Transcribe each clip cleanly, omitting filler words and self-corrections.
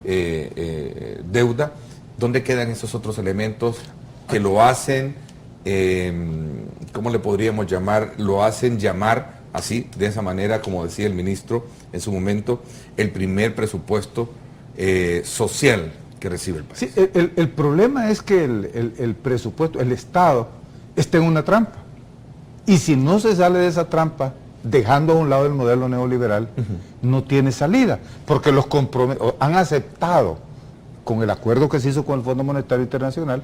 deuda, ¿dónde quedan esos otros elementos que lo hacen, cómo le podríamos llamar, lo hacen llamar así, de esa manera, como decía el ministro en su momento, el primer presupuesto social que recibe el país? Sí, el problema es que el presupuesto, el Estado, está en una trampa. Y si no se sale de esa trampa, dejando a un lado el modelo neoliberal, no tiene salida, porque los han aceptado, con el acuerdo que se hizo con el Fondo Monetario Internacional,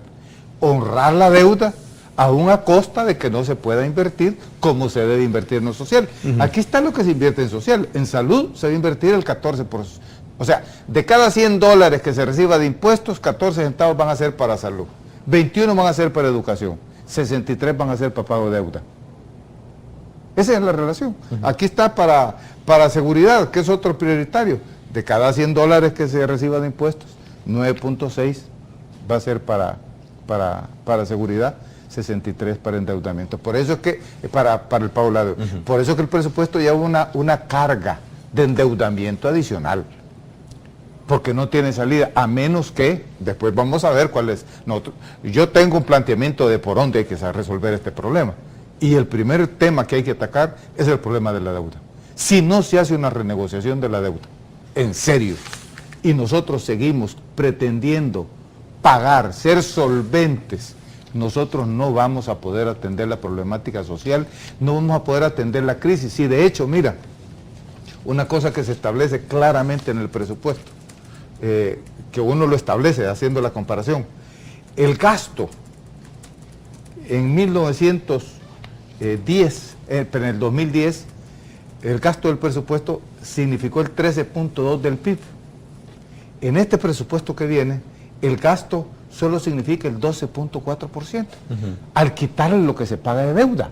honrar la deuda aún a costa de que no se pueda invertir como se debe invertir en lo social. Aquí está lo que se invierte en social. En salud se debe invertir el 14%. O sea, de cada $100 que se reciba de impuestos, 14 centavos van a ser para salud, 21 van a ser para educación, 63 van a ser para pago de deuda. Esa es la relación. Aquí está para seguridad, que es otro prioritario. De cada $100 que se reciba de impuestos, 9.6 va a ser para seguridad, 63 para endeudamiento. Por eso es que, para el pago de la deuda. Por eso es que el presupuesto lleva una carga de endeudamiento adicional. Porque no tiene salida, a menos que, después vamos a ver cuál es. Yo tengo un planteamiento de por dónde hay que resolver este problema. Y el primer tema que hay que atacar es el problema de la deuda. Si no se hace una renegociación de la deuda, en serio, y nosotros seguimos pretendiendo pagar, ser solventes, nosotros no vamos a poder atender la problemática social, no vamos a poder atender la crisis. Y de hecho, mira, una cosa que se establece claramente en el presupuesto, que uno lo establece haciendo la comparación, el gasto en 1910, pero en el 2010, el gasto del presupuesto significó el 13.2 del PIB. En este presupuesto que viene, el gasto solo significa el 12.4%, al quitarle lo que se paga de deuda.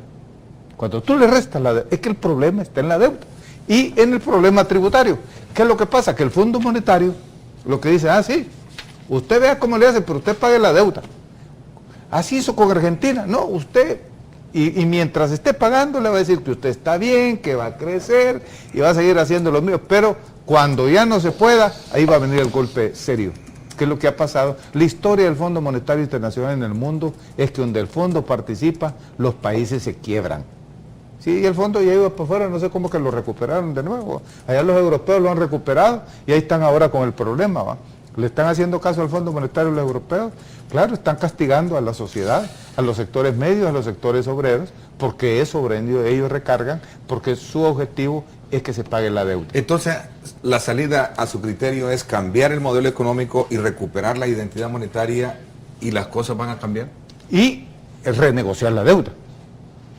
Cuando tú le restas la deuda, es que el problema está en la deuda y en el problema tributario. ¿Qué es lo que pasa? Que el Fondo Monetario lo que dice, sí, usted vea cómo le hace, pero usted pague la deuda. Así hizo con Argentina, no, usted, y mientras esté pagando le va a decir que usted está bien, que va a crecer y va a seguir haciendo lo mío, pero cuando ya no se pueda, ahí va a venir el golpe serio. ¿Qué es lo que ha pasado? La historia del Fondo Monetario Internacional en el mundo es que donde el fondo participa, los países se quiebran. Sí, y el fondo ya iba para afuera, no sé cómo que lo recuperaron de nuevo. Allá los europeos lo han recuperado y ahí están ahora con el problema, ¿va? ¿Le están haciendo caso al Fondo Monetario los europeos? Claro, están castigando a la sociedad, a los sectores medios, a los sectores obreros, porque es sobre ellos recargan, porque su objetivo es que se pague la deuda. Entonces, la salida a su criterio es cambiar el modelo económico y recuperar la identidad monetaria, y las cosas van a cambiar. Y renegociar la deuda.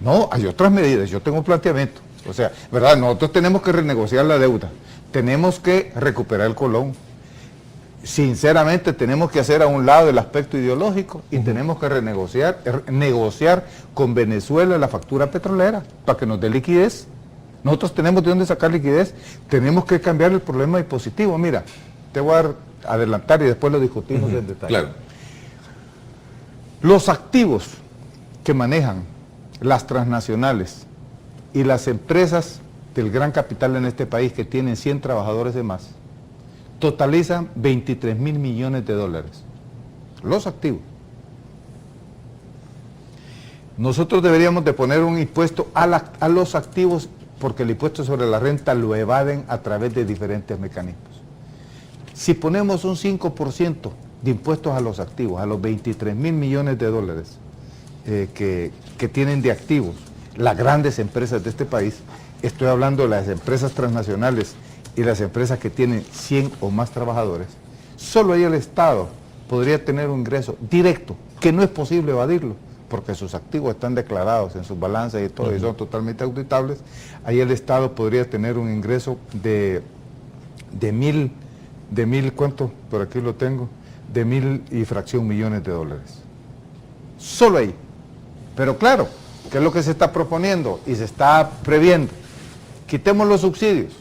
No, hay otras medidas, yo tengo un planteamiento. O sea, ¿verdad? Nosotros tenemos que renegociar la deuda, tenemos que recuperar el colón. Sinceramente tenemos que hacer a un lado el aspecto ideológico y tenemos que negociar con Venezuela la factura petrolera para que nos dé liquidez. Nosotros tenemos de dónde sacar liquidez, tenemos que cambiar el problema dispositivo. Mira, te voy a adelantar y después lo discutimos en detalle. Claro. Los activos que manejan las transnacionales y las empresas del gran capital en este país que tienen 100 trabajadores de más, totalizan 23.000 millones de dólares. Los activos. Nosotros deberíamos de poner un impuesto a los activos, porque el impuesto sobre la renta lo evaden a través de diferentes mecanismos. Si ponemos un 5% de impuestos a los activos, a los 23.000 millones de dólares que tienen de activos las grandes empresas de este país, estoy hablando de las empresas transnacionales y las empresas que tienen 100 o más trabajadores, solo ahí el Estado podría tener un ingreso directo, que no es posible evadirlo, porque sus activos están declarados en sus balanzas y todo, y son totalmente auditables. Ahí el Estado podría tener un ingreso de mil, ¿cuánto? Por aquí lo tengo, de 1.000 y fracción millones de dólares. Solo ahí. Pero claro, ¿qué es lo que se está proponiendo y se está previendo? Quitemos los subsidios.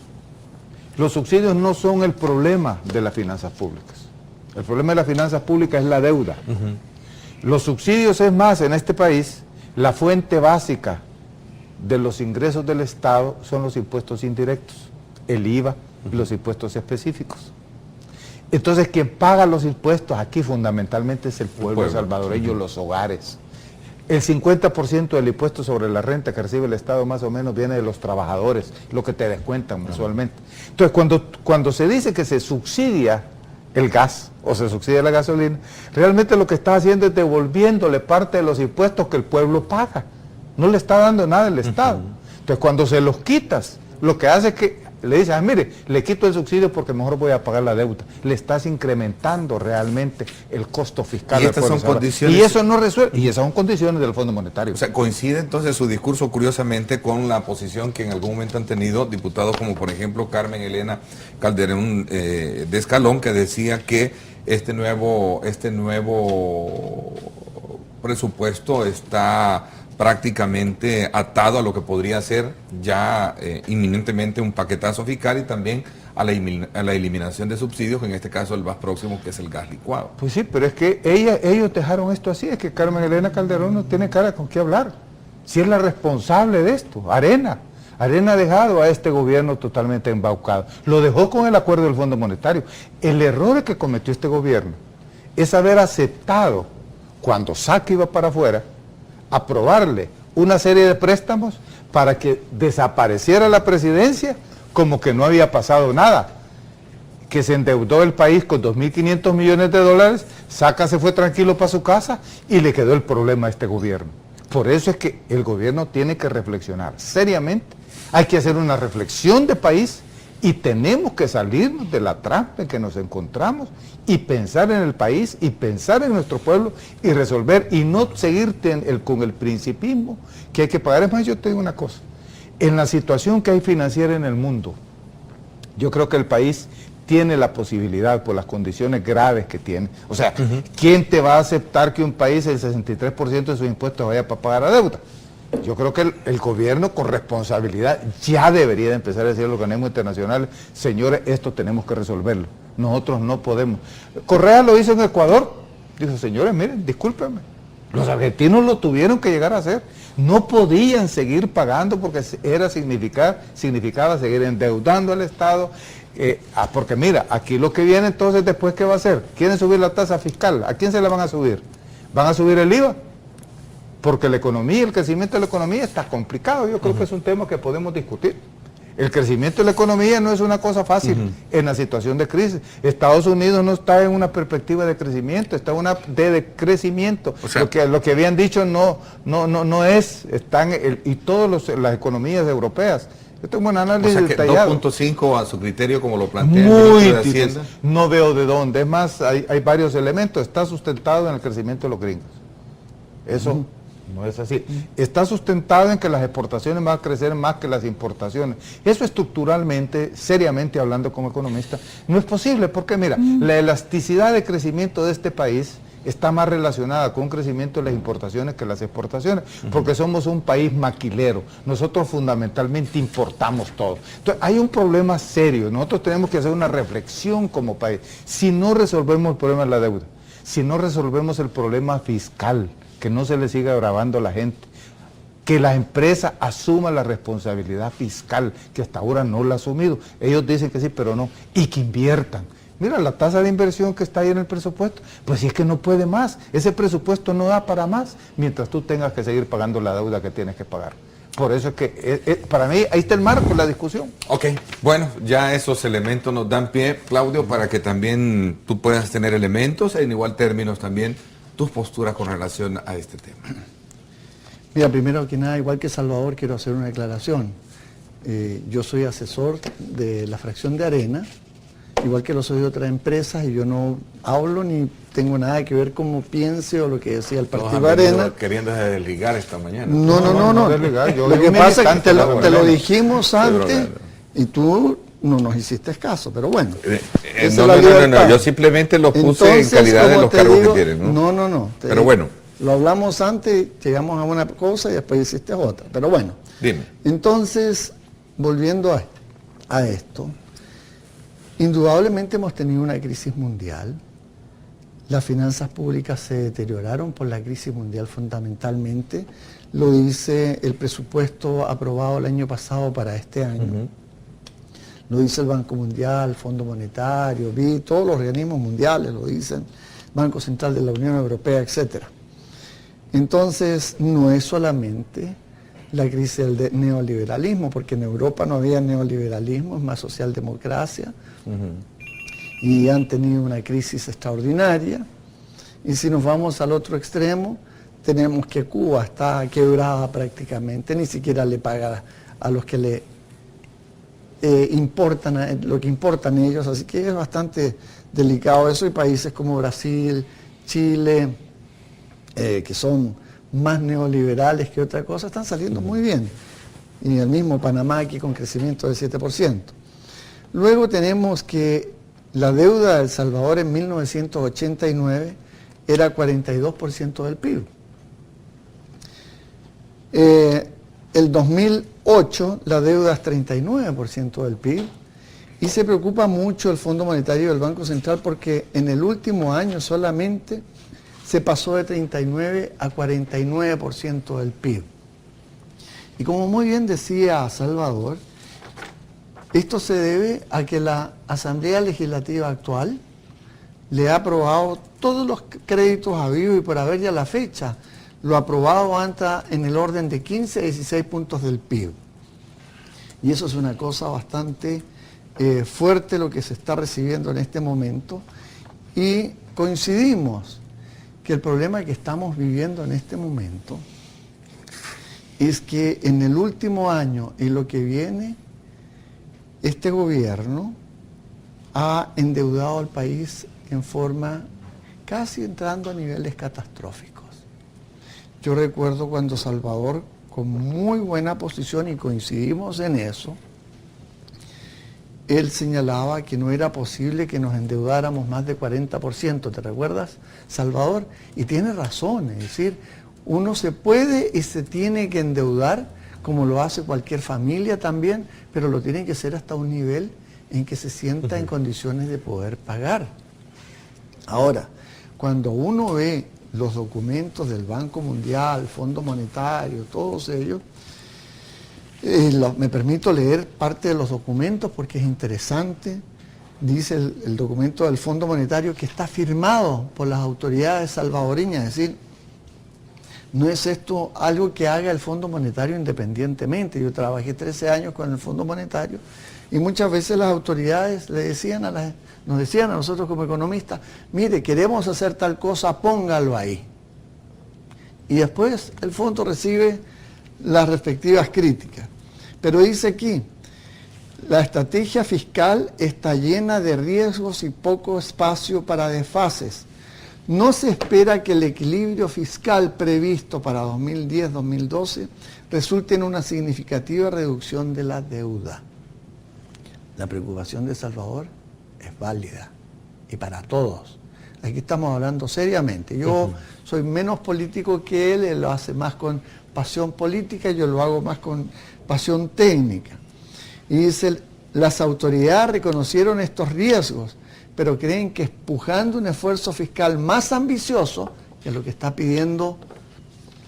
Los subsidios no son el problema de las finanzas públicas. El problema de las finanzas públicas es la deuda. Los subsidios, es más, en este país, la fuente básica de los ingresos del Estado son los impuestos indirectos, el IVA y los impuestos específicos. Entonces, quien paga los impuestos aquí fundamentalmente es el pueblo salvadoreño, los hogares. El 50% del impuesto sobre la renta que recibe el Estado más o menos viene de los trabajadores, lo que te descuentan mensualmente. Entonces, cuando se dice que se subsidia el gas o se subsidia la gasolina, realmente lo que está haciendo es devolviéndole parte de los impuestos que el pueblo paga. No le está dando nada el Estado. Entonces, cuando se los quitas, lo que hace es que le dices, mire, le quito el subsidio porque mejor voy a pagar la deuda. Le estás incrementando realmente el costo fiscal. Y estas son condiciones. Y eso no resuelve. Y esas son condiciones del Fondo Monetario. O sea, coincide entonces su discurso curiosamente con la posición que en algún momento han tenido diputados como por ejemplo Carmen Elena Calderón de Escalón, que decía que este nuevo presupuesto está prácticamente atado a lo que podría ser ya inminentemente un paquetazo fiscal y también a la eliminación de subsidios, en este caso el más próximo, que es el gas licuado. Pues sí, pero es que ellos dejaron esto así, es que Carmen Elena Calderón no tiene cara con qué hablar. Si es la responsable de esto, Arena ha dejado a este gobierno totalmente embaucado. Lo dejó con el acuerdo del Fondo Monetario. El error que cometió este gobierno es haber aceptado, cuando Saca iba para afuera, aprobarle una serie de préstamos para que desapareciera la presidencia como que no había pasado nada, que se endeudó el país con 2.500 millones de dólares, Saca se fue tranquilo para su casa y le quedó el problema a este gobierno. Por eso es que el gobierno tiene que reflexionar seriamente, hay que hacer una reflexión de país y tenemos que salirnos de la trampa en que nos encontramos y pensar en el país y pensar en nuestro pueblo y resolver y no seguir con el principismo que hay que pagar. Es más, yo te digo una cosa, en la situación que hay financiera en el mundo, yo creo que el país tiene la posibilidad por las condiciones graves que tiene. O sea, ¿quién te va a aceptar que un país el 63% de sus impuestos vaya para pagar la deuda? Yo creo que el gobierno con responsabilidad ya debería de empezar a decir a los organismos internacionales, señores, esto tenemos que resolverlo, nosotros no podemos. Correa lo hizo en Ecuador, dijo, señores, miren, discúlpenme, los argentinos lo tuvieron que llegar a hacer, no podían seguir pagando porque significaba seguir endeudando al Estado, porque mira, aquí lo que viene entonces después, ¿qué va a hacer? ¿Quieren subir la tasa fiscal? ¿A quién se la van a subir? ¿Van a subir el IVA? Porque la economía, el crecimiento de la economía está complicado. Yo creo que es un tema que podemos discutir. El crecimiento de la economía no es una cosa fácil en la situación de crisis. Estados Unidos no está en una perspectiva de crecimiento, está en una de decrecimiento. O sea, lo que habían dicho no es, están y todas las economías europeas. Yo tengo un análisis detallado. 2.5 a su criterio como lo plantea el Muy ministro de Hacienda. No veo de dónde. Es más, hay varios elementos. Está sustentado en el crecimiento de los gringos. Eso no es así. Está sustentado en que las exportaciones van a crecer más que las importaciones. Eso estructuralmente, seriamente hablando como economista, no es posible porque mira, la elasticidad de crecimiento de este país está más relacionada con un crecimiento de las importaciones que las exportaciones, porque somos un país maquilero. Nosotros fundamentalmente importamos todo. Entonces hay un problema serio. Nosotros tenemos que hacer una reflexión como país. Si no resolvemos el problema de la deuda, si no resolvemos el problema fiscal, que no se le siga grabando a la gente, que la empresa asuma la responsabilidad fiscal, que hasta ahora no la ha asumido. Ellos dicen que sí, pero no, y que inviertan. Mira, la tasa de inversión que está ahí en el presupuesto, pues si es que no puede más, ese presupuesto no da para más, mientras tú tengas que seguir pagando la deuda que tienes que pagar. Por eso es que, para mí, ahí está el marco, la discusión. Ok, bueno, ya esos elementos nos dan pie, Claudio, para que también tú puedas tener elementos, en igual términos también, tus posturas con relación a este tema. Mira, primero que nada, igual que Salvador, quiero hacer una declaración. Yo soy asesor de la fracción de Arena, igual que lo soy de otras empresas, y yo no hablo ni tengo nada que ver cómo piense o lo que decía el partido de Arena. Queriendo desligar esta mañana. No. Desligar. Lo que pasa es que te lo dijimos antes y tú no nos hiciste caso, pero bueno. No, yo simplemente lo puse en calidad de los cargos que tienen. No. Pero bueno. Lo hablamos antes, llegamos a una cosa y después hiciste otra, pero bueno. Dime. Entonces, volviendo a esto, indudablemente hemos tenido una crisis mundial, las finanzas públicas se deterioraron por la crisis mundial fundamentalmente, lo dice el presupuesto aprobado el año pasado para este año. lo dice el Banco Mundial, el Fondo Monetario, BID, todos los organismos mundiales lo dicen, Banco Central de la Unión Europea, etc. Entonces, no es solamente la crisis del neoliberalismo, porque en Europa no había neoliberalismo, es más socialdemocracia, y han tenido una crisis extraordinaria. Y si nos vamos al otro extremo, tenemos que Cuba está quebrada prácticamente, ni siquiera le paga a los que le importan, lo que importan ellos, así que es bastante delicado eso, y países como Brasil, Chile, que son más neoliberales que otra cosa, están saliendo muy bien. Y el mismo Panamá aquí con crecimiento del 7%. Luego tenemos que la deuda de El Salvador en 1989 era 42% del PIB. El 2008 la deuda es 39% del PIB, y se preocupa mucho el Fondo Monetario del Banco Central porque en el último año solamente se pasó de 39 a 49% del PIB. Y como muy bien decía Salvador, esto se debe a que la Asamblea Legislativa actual le ha aprobado todos los créditos habidos y por haber ya la fecha. Lo aprobado anda en el orden de 15 a 16 puntos del PIB. Y eso es una cosa bastante fuerte lo que se está recibiendo en este momento. Y coincidimos que el problema que estamos viviendo en este momento es que en el último año y lo que viene, este gobierno ha endeudado al país en forma casi entrando a niveles catastróficos. Yo recuerdo cuando Salvador, con muy buena posición, y coincidimos en eso, él señalaba que no era posible que nos endeudáramos más de 40%, ¿te recuerdas, Salvador? Y tiene razón, es decir, uno se puede y se tiene que endeudar, como lo hace cualquier familia también, pero lo tiene que hacer hasta un nivel en que se sienta en condiciones de poder pagar. Ahora, cuando uno ve los documentos del Banco Mundial, Fondo Monetario, todos ellos, me permito leer parte de los documentos porque es interesante. Dice el documento del Fondo Monetario que está firmado por las autoridades salvadoreñas, es decir, no es esto algo que haga el Fondo Monetario independientemente. Yo trabajé 13 años con el Fondo Monetario y muchas veces las autoridades nos decían a nosotros como economistas, mire, queremos hacer tal cosa, póngalo ahí. Y después el fondo recibe las respectivas críticas. Pero dice aquí, la estrategia fiscal está llena de riesgos y poco espacio para desfases. No se espera que el equilibrio fiscal previsto para 2010-2012 resulte en una significativa reducción de la deuda. La preocupación de Salvador es válida y para todos. Aquí estamos hablando seriamente. Yo soy menos político que él lo hace más con pasión política, yo lo hago más con pasión técnica. Y dice, las autoridades reconocieron estos riesgos, pero creen que empujando un esfuerzo fiscal más ambicioso, que es lo que está pidiendo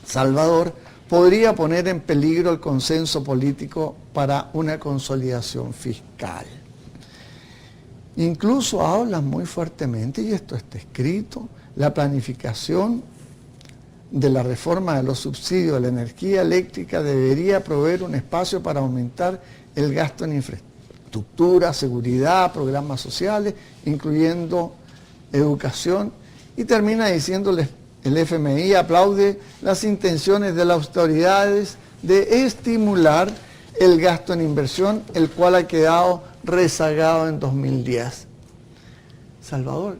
Salvador, podría poner en peligro el consenso político para una consolidación fiscal. Incluso hablan muy fuertemente, y esto está escrito, la planificación de la reforma de los subsidios de la energía eléctrica debería proveer un espacio para aumentar el gasto en infraestructura, seguridad, programas sociales, incluyendo educación, y termina diciéndoles, el FMI aplaude las intenciones de las autoridades de estimular el gasto en inversión, el cual ha quedado rezagado en 2010. Salvador,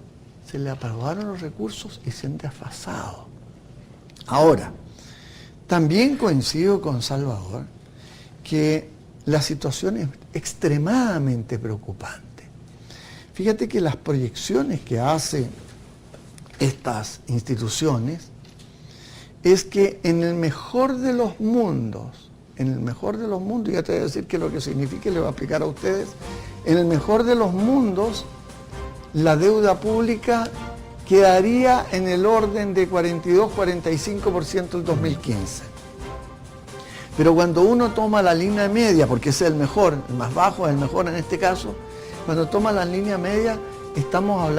se le aprobaron los recursos y se han desfasado. Ahora, también coincido con Salvador que la situación es extremadamente preocupante. Fíjate que las proyecciones que hacen estas instituciones es que en el mejor de los mundos, ya te voy a decir qué es lo que significa y le voy a explicar a ustedes, en el mejor de los mundos, la deuda pública quedaría en el orden de 42-45% el 2015. Pero cuando uno toma la línea media, porque ese es el mejor, el más bajo es el mejor en este caso, cuando toma la línea media estamos hablando